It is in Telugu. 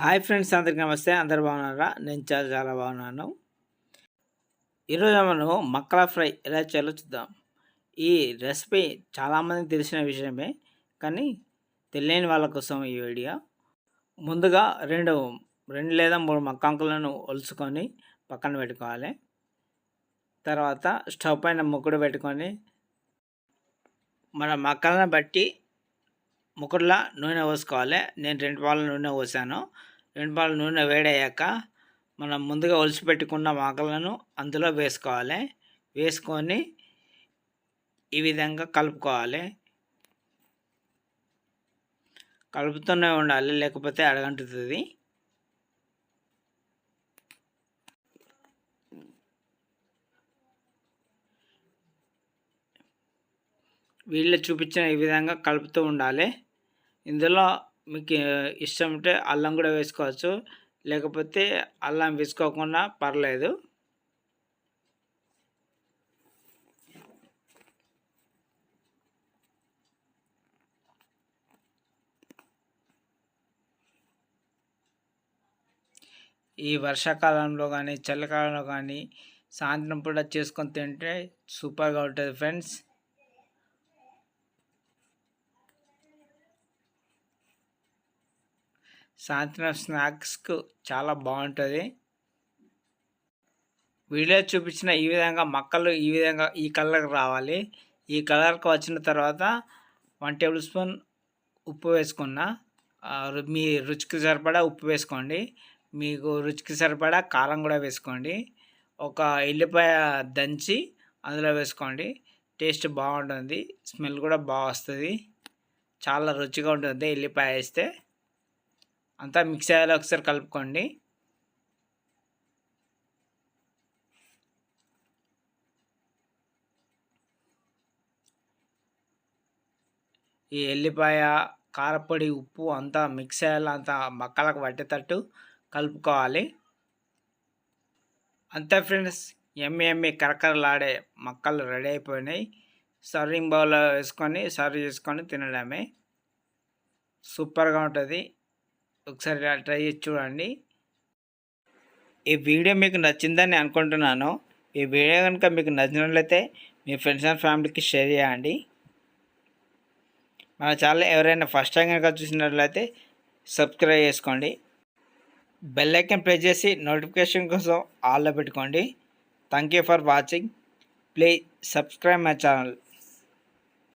హాయ్ ఫ్రెండ్స్, అందరికి నమస్తే. అందరు బాగున్నారా? నేను చాలా చాలా బాగున్నాను. ఈరోజు మనం మక్కల ఫ్రై ఎలా చేయాలో చూద్దాం. ఈ రెసిపీ చాలామందికి తెలిసిన విషయమే, కానీ తెలియని వాళ్ళ కోసం ఈ వీడియో. ముందుగా రెండు రెండు లేదా మూడు మక్కాంకులను ఒలుచుకొని పక్కన పెట్టుకోవాలి. తర్వాత స్టవ్ పైన ముక్కుడు పెట్టుకొని మన మక్కలను బట్టి ముక్కుడులా నూనె పోసుకోవాలి. నేను 2 పాల నూనె పోసాను. 2 పాల నూనె వేడయ్యాక మనం ముందుగా ఒలిచి పెట్టుకున్న ఆకులను అందులో వేసుకోవాలి. వేసుకొని ఈ విధంగా కలుపుకోవాలి. కలుపుతూనే ఉండాలి, లేకపోతే అడగంటుతుంది. వీళ్ళు చూపించిన ఈ విధంగా కలుపుతూ ఉండాలి. ఇందులో మీకు ఇష్టం ఉంటే అల్లం కూడా వేసుకోవచ్చు, లేకపోతే అల్లం వేసుకోకుండా పర్లేదు. ఈ వర్షాకాలంలో కానీ చలికాలంలో కానీ సాయంత్రం పూట చేసుకొని తింటే సూపర్గా ఉంటుంది ఫ్రెండ్స్. సాయంత్రం స్నాక్స్కు చాలా బాగుంటుంది. వీడియో చూపించిన ఈ విధంగా మక్కలు ఈ విధంగా ఈ కలర్కి రావాలి. ఈ కలర్కి వచ్చిన తర్వాత 1 టేబుల్ స్పూన్ ఉప్పు వేసుకున్న, మీ రుచికి సరిపడా ఉప్పు వేసుకోండి. మీకు రుచికి సరిపడా కారం కూడా వేసుకోండి. ఒక ఎల్లిపాయ దంచి అందులో వేసుకోండి. టేస్ట్ బాగుంటుంది, స్మెల్ కూడా బాగా వస్తుంది. చాలా రుచిగా ఉంటుంది ఎల్లిపాయ వేస్తే. అంతా మిక్స్ అయ్యేలా ఒకసారి కలుపుకోండి. ఈ ఎల్లిపాయ, కారపొడి, ఉప్పు అంతా మిక్స్ అయ్యేలా అంతా మక్కలకు పట్టేటట్టు కలుపుకోవాలి. అంతే ఫ్రెండ్స్, ఎమ్మి కరకరలాడే మక్కలు రెడీ అయిపోయినాయి. సర్వింగ్ బౌల్లో వేసుకొని సర్వ్ చేసుకొని తినడమే. సూపర్గా ఉంటుంది. ఒకసారి ట్రై చేసి చూడండి. ఈ వీడియో మీకు నచ్చిందని అనుకుంటున్నాను. ఈ వీడియో కనుక మీకు నచ్చినట్లయితే మీ ఫ్రెండ్స్ అండ్ ఫ్యామిలీకి షేర్ చేయండి. మన ఛానల్ ఎవరైనా ఫస్ట్ టైం కనుక చూసినట్లయితే సబ్స్క్రైబ్ చేసుకోండి. బెల్ ఐకాన్ ప్రెస్ చేసి నోటిఫికేషన్ కోసం ఆల్లో పెట్టుకోండి. Thank you for watching. Please subscribe my channel.